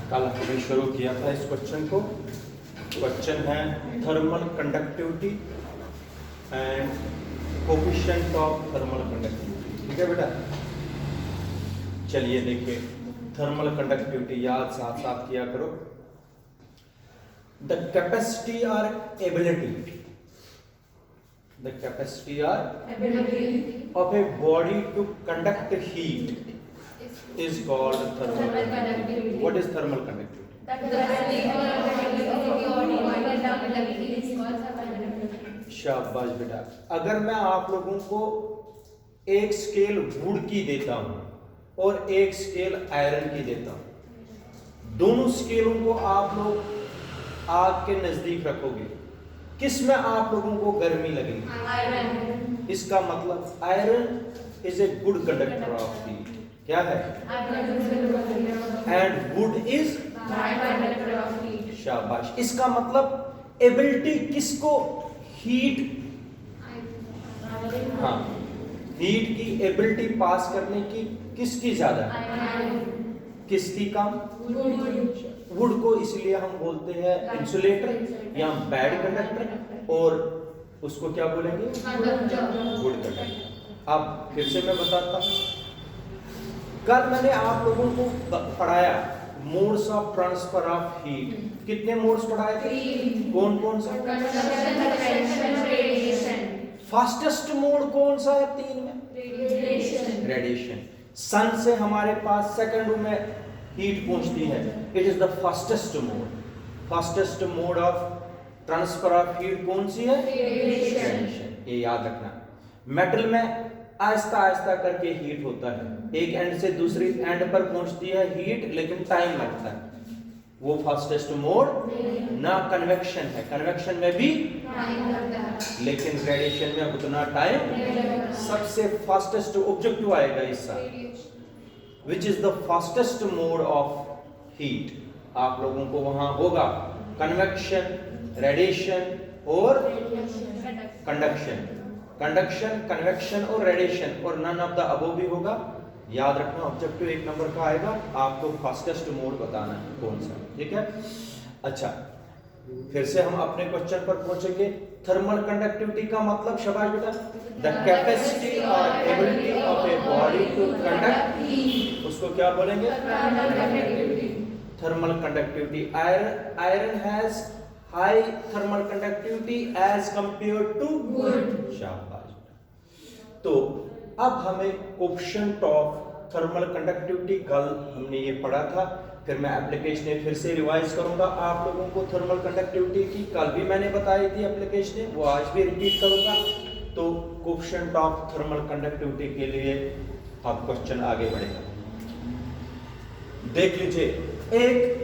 कल हमने शुरू किया था इस क्वेश्चन को। क्वेश्चन है thermal conductivity and coefficient of thermal conductivity. ठीक है बेटा, चलिए देखिए थर्मल कंडक्टिविटी याद साथ साथ किया करो। द कैपेसिटी और एबिलिटी, द कैपेसिटी और ability of a body to conduct heat is called thermal conductivity. What is thermal conductivity? शाबाश बेटा। अगर मैं आप लोगों को एक स्केल वुड की देता हूं और एक स्केल आयरन की देता हूं, दोनों स्केलों को आप लोग आग के नजदीक रखोगे, किस में आप लोगों को गर्मी लगेगी? आयरन। इसका मतलब iron is a good conductor of heat. क्या है? एंड वुड इज शाबाश। इसका मतलब एबिलिटी किसको? हीट, हाँ, हीट की एबिलिटी पास करने की किसकी ज्यादा? किसकी कम? वुड को इसलिए हम बोलते हैं इंसुलेटर या बैड कंडक्टर, और उसको क्या बोलेंगे? Good conductor. अब फिर से मैं बताता हूं, कल मैंने आप लोगों को पढ़ाया modes of transfer of heat. कितने मोड्स पढ़ाए थे? कौन कौन सा? फास्टेस्ट मोड कौन सा है तीन में? रेडिएशन। सन से हमारे पास सेकंडों में हीट पहुंचती है, it is the fastest mode. Fastest mode of transfer of heat कौन सी है? रेडिएशन। ये याद रखना। मेटल में आहिस्ता आहिस्ता करके हीट होता है, एक एंड से दूसरी एंड पर पहुंचती है हीट, लेकिन टाइम लगता है। वो फास्टेस्ट मोड ना। कन्वेक्शन है, कन्वेक्शन में भी टाइम लगता है, लेकिन रेडिएशन में उतना टाइम। सबसे फास्टेस्ट ऑब्जेक्टिव आएगा इसका, which is the fastest mode of heat. आप लोगों को वहां होगा कन्वेक्शन, रेडिएशन और कंडक्शन। कंडक्शन, कन्वेक्शन और रेडिएशन, और नन ऑफ द अबव भी होगा। याद रखना ऑब्जेक्टिव 1 नंबर का आएगा, आपको फास्टेस्ट मोड बताना है कौन सा। ठीक है, अच्छा फिर से हम अपने क्वेश्चन पर पहुंचेंगे। थर्मल कंडक्टिविटी का मतलब शाबाश बेटा, द कैपेसिटी और ability of a body to conduct, उसको क्या बोलेंगे? Thermal conductivity. Iron has high thermal conductivity as compare to wood. शाबाश। तो अब हमें कोफिशिएंट ऑफ थर्मल कंडक्टिविटी कल हमने ये पढ़ा था, फिर मैं एप्लीकेशन फिर से रिवाइज करूंगा आप लोगों को। थर्मल कंडक्टिविटी की कल भी मैंने बताई थी एप्लीकेशन, वो आज भी रिपीट करूंगा। तो कोफिशिएंट ऑफ थर्मल कंडक्टिविटी के लिए अब क्वेश्चन आगे बढ़ेगा। देख लीजिए, एक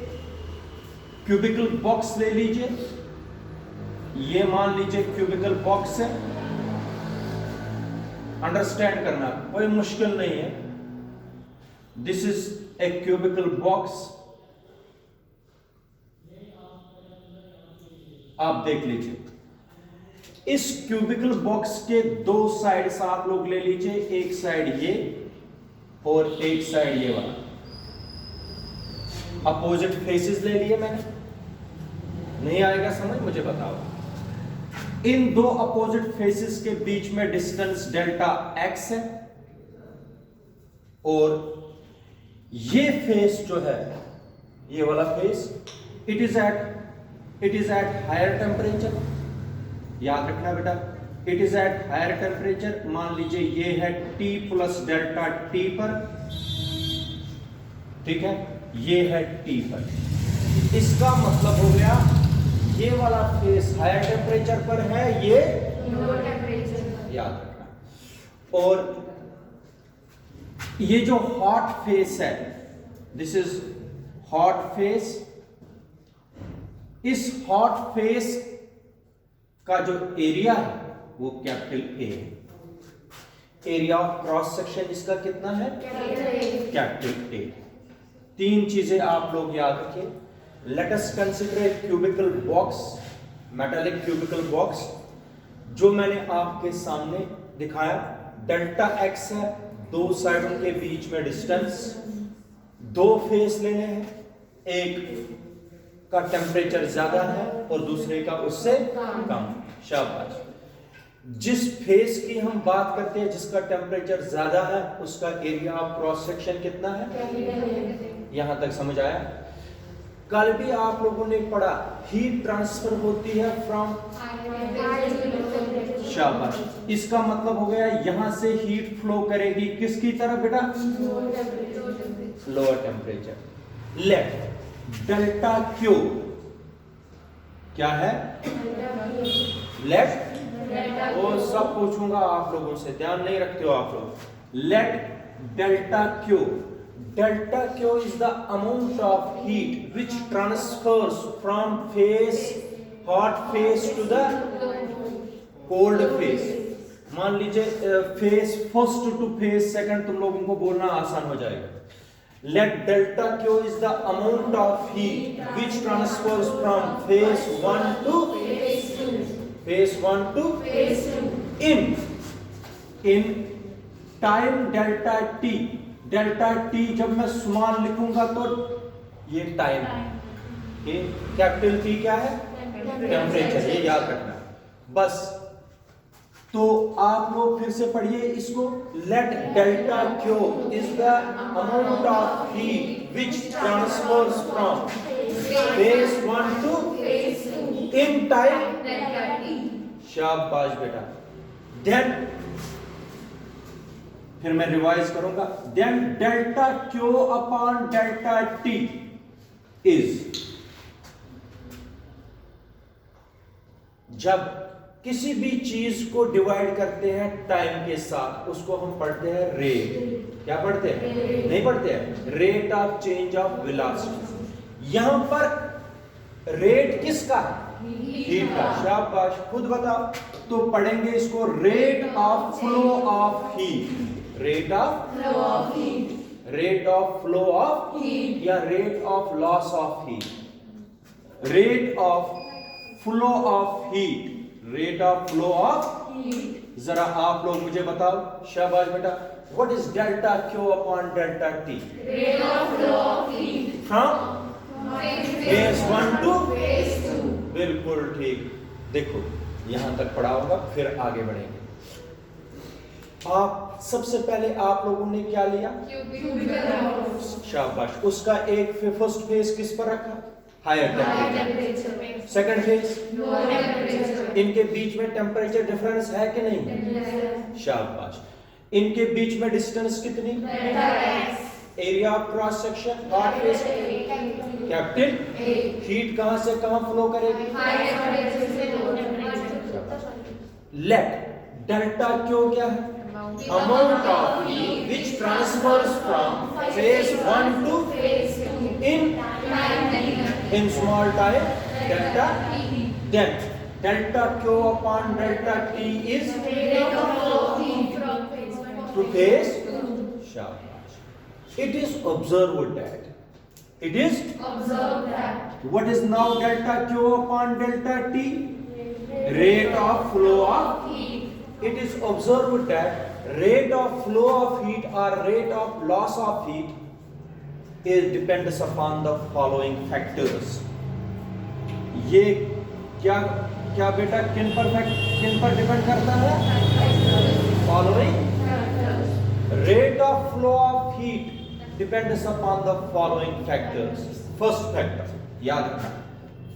क्यूबिकल बॉक्स ले लीजिए, ये मान लीजिए क्यूबिकल बॉक्स है। अंडरस्टैंड करना कोई मुश्किल नहीं है। This is a cubical box. आप देख लीजिए, इस क्यूबिकल बॉक्स के दो साइड्स आप लोग ले लीजिए, एक साइड ये और एक साइड ये वाला। अपोजिट फेसेस ले लिए मैंने, नहीं आएगा समझ मुझे बताओ। इन दो अपोजिट फेसेस के बीच में डिस्टेंस डेल्टा एक्स है, और ये फेस जो है, ये वाला face, it is at higher temperature. याद रखना बेटा, it is at higher temperature. मान लीजिए ये है T प्लस डेल्टा T पर, ठीक है, ये है T पर। इसका मतलब हो गया ये वाला फेस हायर टेम्परेचर पर है, ये लोअर टेम्परेचर याद रखना। और ये जो हॉट फेस है, दिस इज हॉट फेस। इस हॉट फेस का जो एरिया है वो कैपिटल ए है। एरिया ऑफ क्रॉस सेक्शन इसका कितना है? Capital A. तीन चीजें आप लोग याद रखिए। Let us consider a cubical box, metallic cubical box, जो मैंने आपके सामने दिखाया। डेल्टा एक्स है, दो साइडों के बीच में डिस्टेंस, दो फेस लेने हैं, एक का टेम्परेचर ज्यादा है और दूसरे का उससे कम। शाबाश। जिस फेस की हम बात करते हैं जिसका टेम्परेचर ज्यादा है, उसका एरिया ऑफ क्रॉस सेक्शन कितना है? यहां तक समझ आया? कल भी आप लोगों ने पढ़ा हीट ट्रांसफर होती है फ्रॉम, शाबाश। इसका मतलब हो गया यहां से हीट फ्लो करेगी किसकी तरफ बेटा? Lower temperature. Late delta Q क्या है? लेट, वो सब पूछूंगा आप लोगों से, ध्यान नहीं रखते हो आप लोग। Let delta Q, delta Q is the amount of heat which transfers from face, hot face to the cold face. मान लीजिए face first to face second, तुम लोगों को बोलना आसान हो जाएगा। Let delta Q is the amount of heat which transfers from phase 1 to phase 1 to phase 2 in time delta T। delta T जब मैं स्मॉल लिखूंगा तो ये टाइम है, कैपिटल T क्या है? टेम्परेचर। ये याद रखना बस। तो आप लोग फिर से पढ़िए इसको। Let delta Q is the amount of heat which transfers from face 1 to in time. शाबाश बेटा। देन फिर मैं रिवाइज करूंगा। Then delta Q upon delta T is, जब किसी भी चीज को डिवाइड करते हैं टाइम के साथ, उसको हम पढ़ते हैं रेट। क्या पढ़ते हैं? नहीं पढ़ते हैं। Rate of change of velocity. यहां पर रेट किसका है? हीट का। शाबाश, खुद बताओ। तो पढ़ेंगे इसको rate of flow of heat. Rate of flow of heat, rate of flow of heat या rate of loss of heat. Rate of flow of heat, rate of flow of heat. जरा आप लोग मुझे बताओ। शाबाश बेटा। What is delta Q upon delta T? Rate of flow of heat from phase 1 to phase 2। बिल्कुल ठीक। देखो यहां तक पढ़ा होगा, फिर आगे बढ़ेंगे। आप सबसे पहले आप लोगों ने क्या लिया? शाबाश। उसका एक फर्स्ट फेज किस पर रखा? Higher temperature. सेकंड फेज, इनके बीच में टेम्परेचर डिफरेंस है कि नहीं? शाबाश। इनके बीच में डिस्टेंस कितनी? Area of cross section, hot face capital. Heat कहां से कहां फ्लो करेगी? लेट डेल्टा क्यू क्या है? Amount of heat which transfers from phase 1 to in small time delta T. Then delta Q upon delta T is Rate of flow of heat from phase 1 to phase 2. Shabash. It is observed that. It is observed that. What is now delta Q upon delta T? Rate of flow of heat. It is observed that rate of flow of heat or rate of loss of heat is depends upon the following factors. ये क्या क्या बेटा किन पर depend करता है? Following rate of flow of heat depends upon the following factors. First factor याद रखना.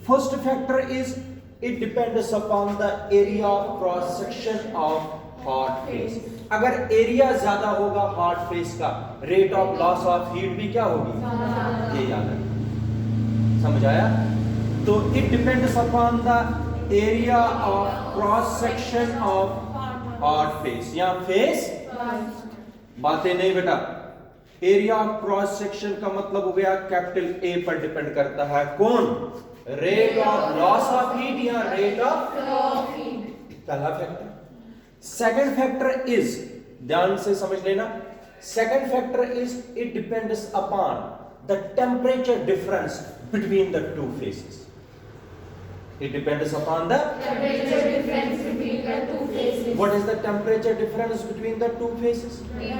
First factor is it depends upon the area of cross section of hot face. अगर एरिया ज्यादा होगा हॉट फेस का, rate of loss of heat भी क्या होगी? ये याद रखना। समझ आया? तो it depends upon the area of cross section of hot face, यहाँ फेस बातें नहीं बेटा। एरिया ऑफ क्रॉस सेक्शन का मतलब हो गया कैपिटल ए पर डिपेंड करता है कौन, rate of loss of heat या rate of flow of heat. पहला फैक्टर। सेकंड फैक्टर इज, ध्यान से समझ लेना, second factor is it depends upon the temperature difference between the two phases. It depends upon the Temperature difference between the two phases. what is the temperature difference between the two phases? T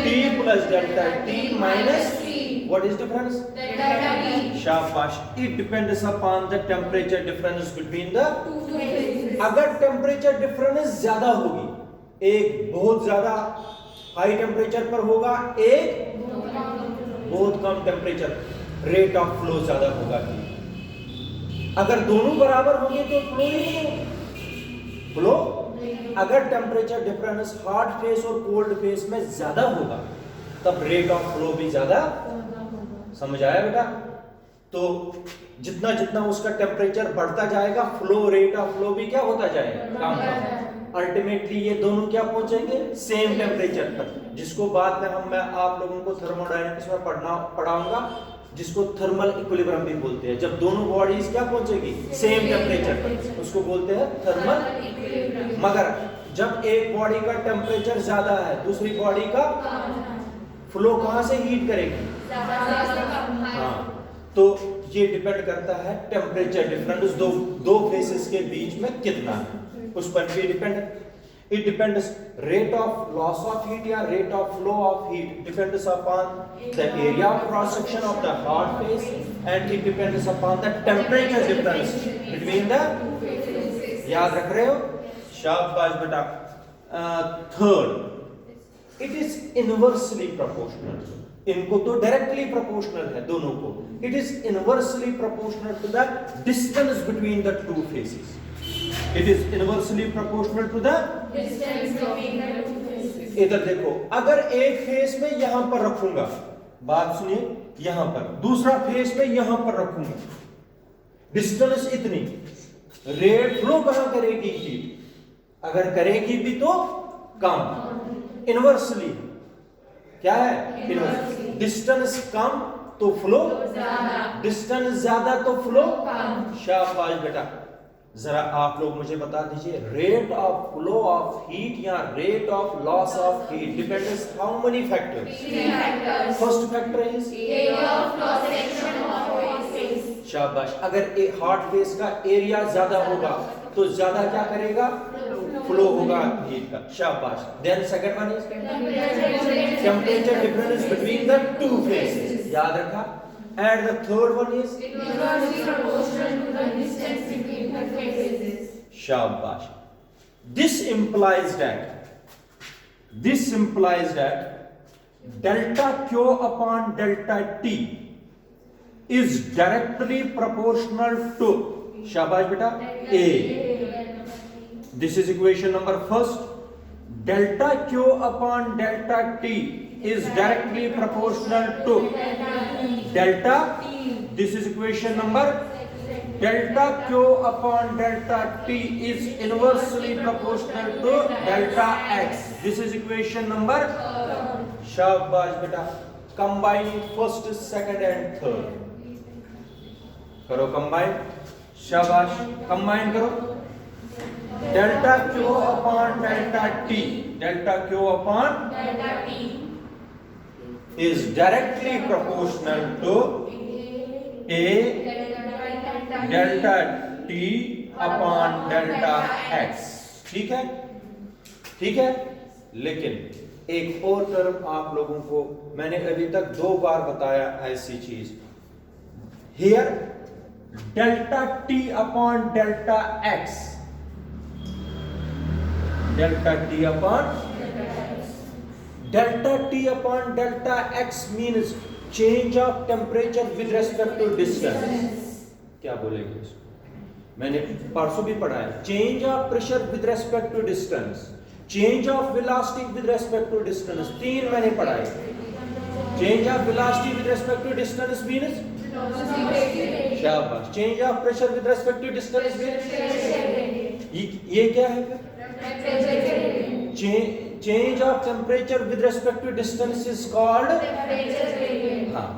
T plus delta T minus T. what is difference? Delta T. शाबाश। It depends upon the temperature difference between the Two phases. अगर temperature difference ज्यादा होगी, एक बहुत ज्यादा high temperature पर होगा, एक बहुत कम टेम्परेचर, रेट ऑफ फ्लो ज्यादा होगा। अगर दोनों बराबर होंगे तो फ्लो नहीं होगा। फ्लो अगर टेम्परेचर डिफरेंस हॉट फेस और कोल्ड फेस में ज्यादा होगा तब रेट ऑफ फ्लो भी ज्यादा। समझ आया बेटा? तो जितना जितना उसका टेम्परेचर बढ़ता जाएगा, फ्लो रेट ऑफ फ्लो भी क्या होता जाएगा, कम कम। अल्टीमेटली ये दोनों क्या पहुंचेंगे, सेम टेम्परेचर पर, जिसको बाद में मैं आप लोगों को थर्मोडायनेमिक्स में पढ़ाऊंगा, जिसको थर्मल इक्विलिब्रियम भी बोलते हैं। जब दोनों बॉडीज क्या पहुंचेगी, सेम टेम्परेचर पर, उसको बोलते हैं थर्मल इक्विलिब्रियम। मगर जब एक बॉडी का टेम्परेचर ज्यादा है, दूसरी बॉडी का फ्लो कहां से हीट करेगी, हाँ, तो ये डिपेंड करता है टेम्परेचर डिफरेंस दो फेसेस के बीच में कितना है, उस पर भी depend. It depends rate of loss of heat या rate of flow of heat depends upon the area of cross section of the hot face and it depends upon the temperature difference between the याद रख रहे हो, शाबाश बेटा। Third, it is inversely proportional, इनको तो directly proportional है दोनों को, it is inversely proportional to the distance between the two faces. It is inversely proportional to the Distance between the two phases. इधर देखो, अगर एक फेस में यहां पर रखूंगा, बात सुनिए, यहां पर दूसरा फेस में यहां पर रखूंगा, डिस्टेंस इतनी, रेट फ्लो कहां करेगी हीट, अगर करेगी भी तो कम। इनवर्सली क्या है, इनवर्स, डिस्टेंस कम तो फ्लो ज्यादा, डिस्टेंस ज्यादा तो फ्लो कम। शाबाश बेटा। जरा आप लोग मुझे बता दीजिए, rate of flow of heat या rate of loss of heat depends how many factors? Three factors. First factor is Area of cross section of hot face. शाबाश। अगर एक हॉट फेस का एरिया ज्यादा होगा तो ज्यादा क्या करेगा, फ्लो होगा हीट का, शाबाश। Then second one is temperature difference between the two faces, याद रखा। And the third one is Inversely proportional to the distance between the phases. शाबाश। This implies that delta Q upon delta T is directly proportional to, शाबाश बेटा, A. This is equation number first. Delta Q upon delta T is directly proportional to delta. This is equation number. Delta Q upon delta T is inversely proportional to delta X. This is equation number. शाबाश बेटा। Combine first, second and third. करो combine, शाबाश, combine करो। Delta Q upon delta T, delta Q upon Delta T is directly proportional to A delta T upon delta X। ठीक है, ठीक है। लेकिन एक और टर्म आप लोगों को मैंने अभी तक 2 बार बताया ऐसी चीज, here delta T upon delta X, delta T upon delta X means change of temperature with respect to distance। क्या बोलेंगे इसको, मैंने परसों भी पढ़ा है, change of pressure with respect to distance, change of velocity with respect to distance, 3 मैंने पढ़ा है। Change of velocity with respect to distance means, शाबाश। Change of pressure with respect to distance means, ये क्या है फिर, change of temperature with respect to distance is called. Temperature gradient. हाँ,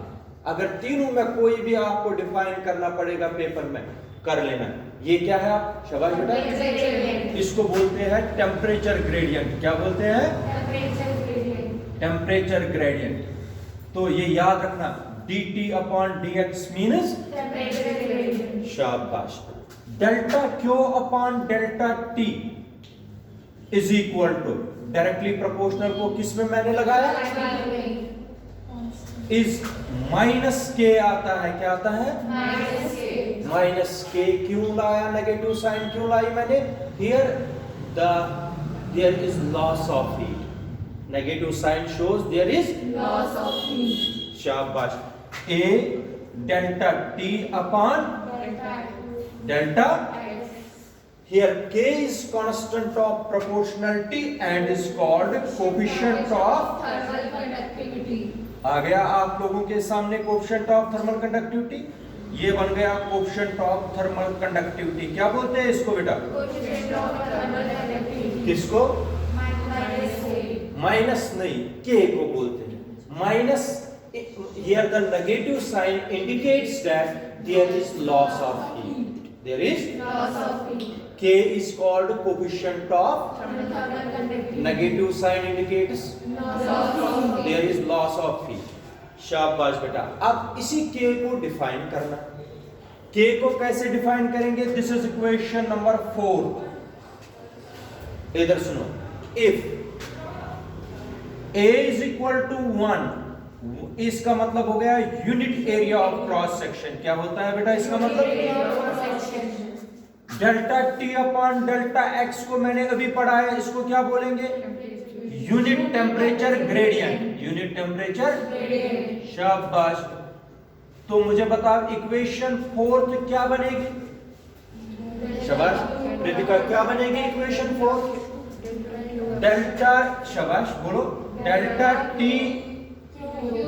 अगर तीनों में कोई भी आपको डिफाइन करना पड़ेगा पेपर में, कर लेना। ये क्या है आप, शाबाश बेटा, टेम्परेचर ग्रेडियंट। इसको बोलते हैं टेम्परेचर ग्रेडियंट। क्या बोलते हैं? Temperature gradient. Temperature gradient. तो ये याद रखना, dt upon dx means temperature gradient. शाबाश। Delta Q upon delta T is equal to, directly proportional को किस में मैंने लगाया? इज माइनस के आता है। क्या आता है? माइनस के। क्यों लाया नेगेटिव साइन, क्यों लाई मैंने? Here there is loss of heat. Negative sign shows there is loss of heat. शाबाश। A delta T upon delta. Here K is constant of proportionality and is called coefficient of। Thermal conductivity. आ गया आप लोगों के सामने coefficient of thermal conductivity. ये बन गया कोएफिशिएंट ऑफ थर्मल कंडक्टिविटी। क्या बोलते हैं इसको बेटा? Coefficient of thermal conductivity. किसको? माइनस के। माइनस नहीं, के को बोलते हैं minus. Here the negative sign indicates that there is loss of heat. There is loss of heat. K is called coefficient of। Thermal conductivity. Negative sign indicates loss of heat. there is loss of heat। शाबाश बेटा। अब इसी K को define करना। K को कैसे define करेंगे? This is equation number 4। इधर सुनो, if A is equal to 1, इसका मतलब हो गया unit area of cross section. क्या होता है बेटा इसका मतलब? Delta T upon delta x को मैंने अभी पढ़ा है, इसको क्या बोलेंगे? Unit temperature gradient. Unit temperature gradient. शाबाश। तो मुझे बताओ इक्वेशन 4 क्या बनेगी? शाबाश रितिका, क्या बनेगी इक्वेशन 4? डेल्टा, शाबाश बोलो, delta T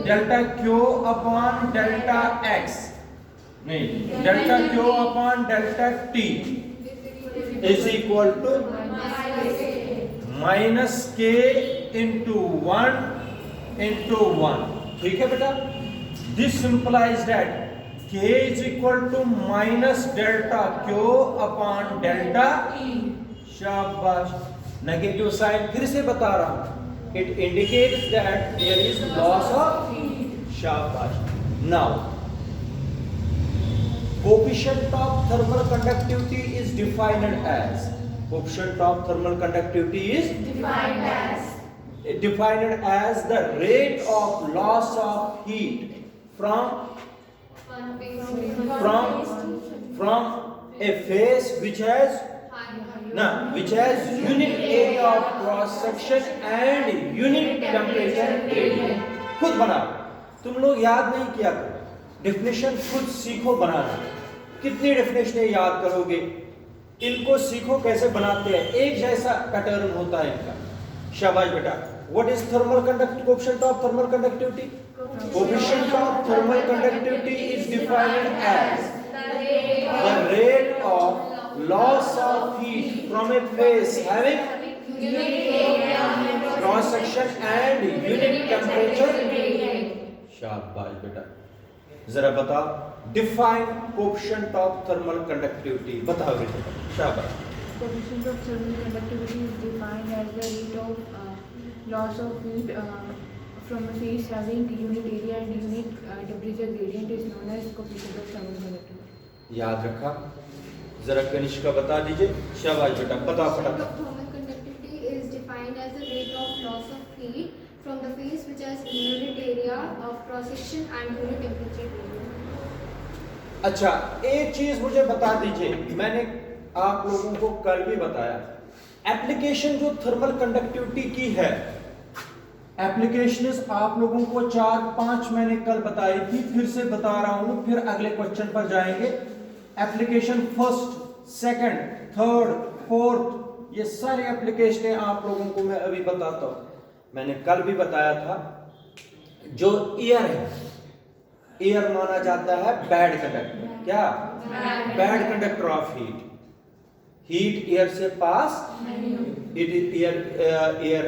delta Q upon delta X, नहीं, delta Q upon delta T is equal to minus K into 1 into 1। ठीक है बेटा? This simplifies that K is equal to minus delta Q upon delta. शाबाश। Negative sign फिर से बता रहा हूं, it indicates that there is loss of heat। शाबाश। Now coefficient of thermal conductivity is defined as, coefficient of thermal conductivity is defined as the rate of loss of heat from a face which has unit area of cross section and unit temperature gradient। खुद बनाओ, तुम लोग याद नहीं किया करो, definition खुद सीखो बनाना। कितनी डेफिनेशन याद करोगे? इनको सीखो कैसे बनाते हैं, एक जैसा पैटर्न होता है इनका। शाबाश बेटा। What is thermal conductivity? Coefficient of thermal conductivity. Coefficient of thermal conductivity is defined as the rate of loss of heat from a face having cross section and unit temperature। शाबाश बेटा। जरा बताओ define coefficient of thermal conductivity. बताओ बेटा। शाबाश। Coefficient of thermal conductivity is defined as the rate of loss of heat from a face having unit area and unit temperature gradient is known as coefficient of thermal conductivity। याद रखा? जरा कनिष्का बता दीजिए। शाबाश बेटा, बता फटाफट। Thermal conductivity is defined as the rate of loss of heat from the face which has unit area of cross section and unit temperature gradient। अच्छा, एक चीज मुझे बता दीजिए, मैंने आप लोगों को कल भी बताया, एप्लीकेशन जो थर्मल कंडक्टिविटी की है, एप्लीकेशन आप लोगों को 4-5 मैंने कल बताई थी, फिर से बता रहा हूं, फिर अगले क्वेश्चन पर जाएंगे। Application first, second, third, fourth, ये सारी एप्लीकेशनें आप लोगों को मैं अभी बताता हूं। मैंने कल भी बताया था, जो एयर है, एयर माना जाता है बैड कंडक्टर। क्या? Bad conductor of heat. Heat air से pass air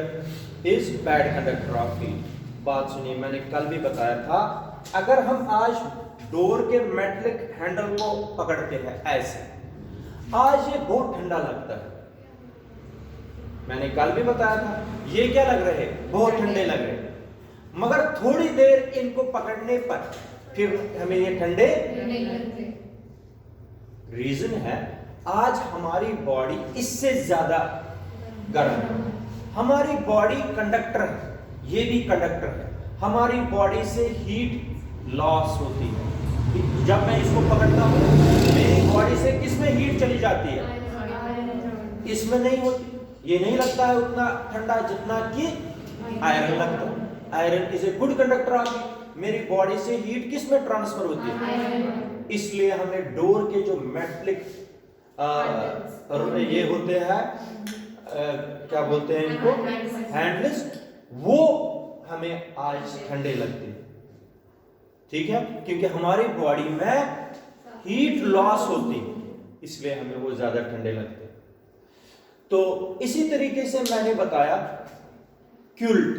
is bad conductor of heat. बात सुनिए, मैंने कल भी बताया था, अगर हम आज डोर के मेटलिक हैंडल को पकड़ते हैं ऐसे, आज ये बहुत ठंडा लगता है। मैंने कल भी बताया था, ये क्या लग रहे हैं, बहुत ठंडे लग रहे हैं, मगर थोड़ी देर इनको पकड़ने पर फिर हमें ये ठंडे नहीं लगते। रीजन है, आज हमारी बॉडी इससे ज्यादा गर्म है। हमारी बॉडी कंडक्टर है, ये भी कंडक्टर है। हमारी बॉडी से हीट लॉस होती है। जब मैं इसको पकड़ता हूँ, मेरी बॉडी से किसमें हीट चली जाती है, इसमें नहीं होती। ये नहीं लगता है उतना ठंडा जितना कि आयरन लगता है। Iron is a good conductor of heat. मेरी बॉडी से हीट किस में ट्रांसफर होती है, इसलिए हमें डोर के जो मेटलिक ये होते हैं, क्या बोलते हैं इनको, हैंडल्स, वो हमें आज ठंडे लगते हैं। ठीक है, क्योंकि हमारी बॉडी में हीट लॉस होती है, इसलिए हमें वो ज्यादा ठंडे लगते हैं। तो इसी तरीके से मैंने बताया क्यूल्ट,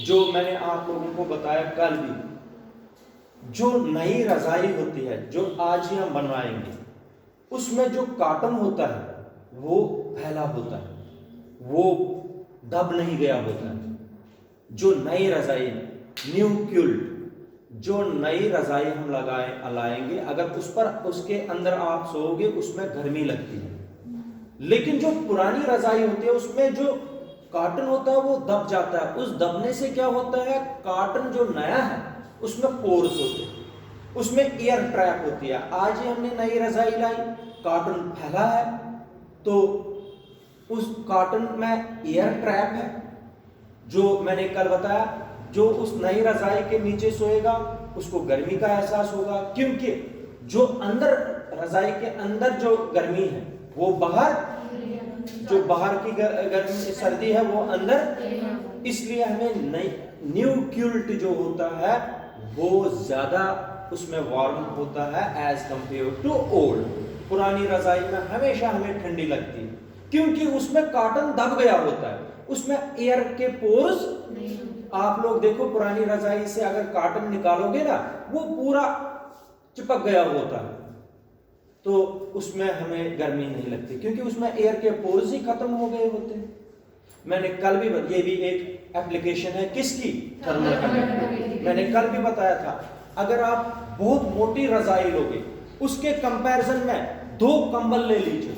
जो मैंने आप लोगों को बताया कल भी, जो नई रजाई होती है जो आज ही हम बनवाएंगे, उसमें जो कॉटन होता है वो फैला होता है, वो दब नहीं गया होता है। जो नई रजाई, न्यू क्यूल्ट, जो नई रजाई हम लाएंगे, अगर उस पर उसके अंदर आप सोओगे उसमें गर्मी लगती है। लेकिन जो पुरानी रजाई होती है उसमें जो कॉटन होता है वो दब जाता है। उस दबने से क्या होता है, कॉटन जो नया है उसमें पोर्स होते हैं, उसमें एयर ट्रैप होती है। आज ही हमने नई रजाई लाई, कॉटन फैला है, तो उस कॉटन में एयर ट्रैप है। जो मैंने कल बताया, जो उस नई रजाई के नीचे सोएगा उसको गर्मी का एहसास होगा, क्योंकि जो अंदर रजाई के अंदर जो गर्मी है वो बाहर, जो बाहर की गर्मी सर्दी है वो अंदर। इसलिए हमें न्यू क्यूल्ट जो होता है वो ज्यादा उसमें वार्म होता है एज कंपेयर टू ओल्ड। पुरानी रजाई में हमेशा हमें ठंडी लगती है, क्योंकि उसमें कॉटन दब गया होता है, उसमें एयर के पोर्स। आप लोग देखो, पुरानी रजाई से अगर कॉटन निकालोगे ना, वो पूरा चिपक गया होता है, तो उसमें हमें गर्मी नहीं लगती, क्योंकि उसमें एयर के पोर्स ही खत्म हो गए होते हैं। मैंने कल भी, ये भी एक एप्लीकेशन है किसकी, थर्मल कंडक्टिविटी। मैंने कल भी बताया था, अगर आप बहुत मोटी रजाई लोगे, उसके कंपैरिजन में 2 कंबल ले लीजिए।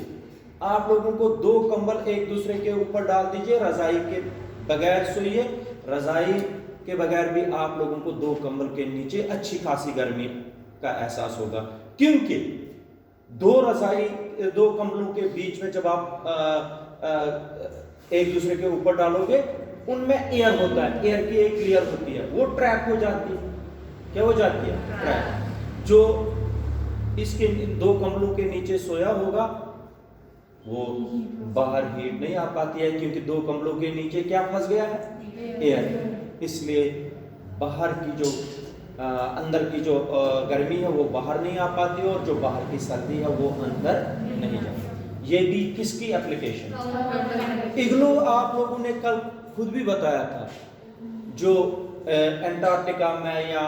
आप लोगों को 2 कंबल एक दूसरे के ऊपर डाल दीजिए, रजाई के बगैर सोइए, रजाई के बगैर भी आप लोगों को 2 कंबल के नीचे अच्छी खासी गर्मी का एहसास होगा। क्योंकि 2 कंबलों के बीच में जब आप एक दूसरे के ऊपर डालोगे, उनमें एयर होता है, एयर की एक लेयर होती है, वो ट्रैप हो जाती है। क्या हो जाती है, ट्रैप। जो इसके 2 कंबलों के नीचे सोया होगा वो बाहर हीट नहीं आ पाती है, क्योंकि 2 कंबलों के नीचे क्या फंस गया है, एयर। इसलिए बाहर की जो अंदर की जो गर्मी है वो बाहर नहीं आ पाती, और जो बाहर की सर्दी है वो अंदर नहीं जाती। ये भी किसकी एप्लीकेशन, इग्लू। आप लोगों ने कल खुद भी बताया था, जो एंटार्क्टिका में या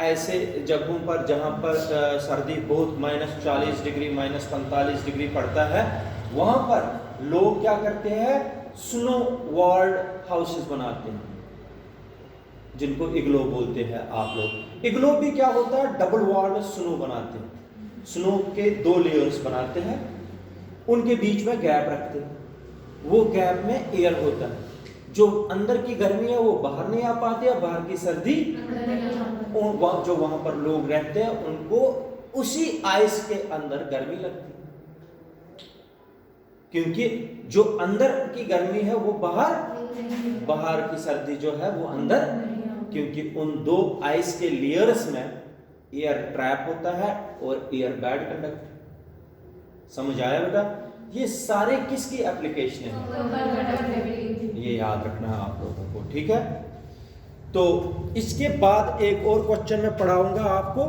ऐसे जगहों पर जहां पर सर्दी बहुत -40 डिग्री -45 डिग्री पड़ता है, वहां पर लोग क्या करते हैं, स्नो वॉल्ड हाउसेस बनाते हैं, जिनको इग्लो बोलते हैं आप लोग। इग्लो भी क्या होता है, डबल वॉल्ड स्नो बनाते हैं। स्नो के 2 लेयर्स बनाते हैं, उनके बीच में गैप रखते हैं, वो गैप में एयर होता है। जो अंदर की गर्मी है वो बाहर नहीं आ पाती है, बाहर की सर्दी जो वहां पर लोग रहते हैं उनको उसी आइस के अंदर गर्मी लगती है, क्योंकि जो अंदर की गर्मी है वो बाहर की सर्दी जो है वो अंदर, क्योंकि उन 2 आइस के लेयर्स में एयर ट्रैप होता है और एयर बैड कंडक्टर। समझ आया बेटा? ये सारे किसकी एप्लीकेशन है, ये याद रखना है आप लोगों को, ठीक है। तो इसके बाद एक और क्वेश्चन मैं पढ़ाऊंगा आपको,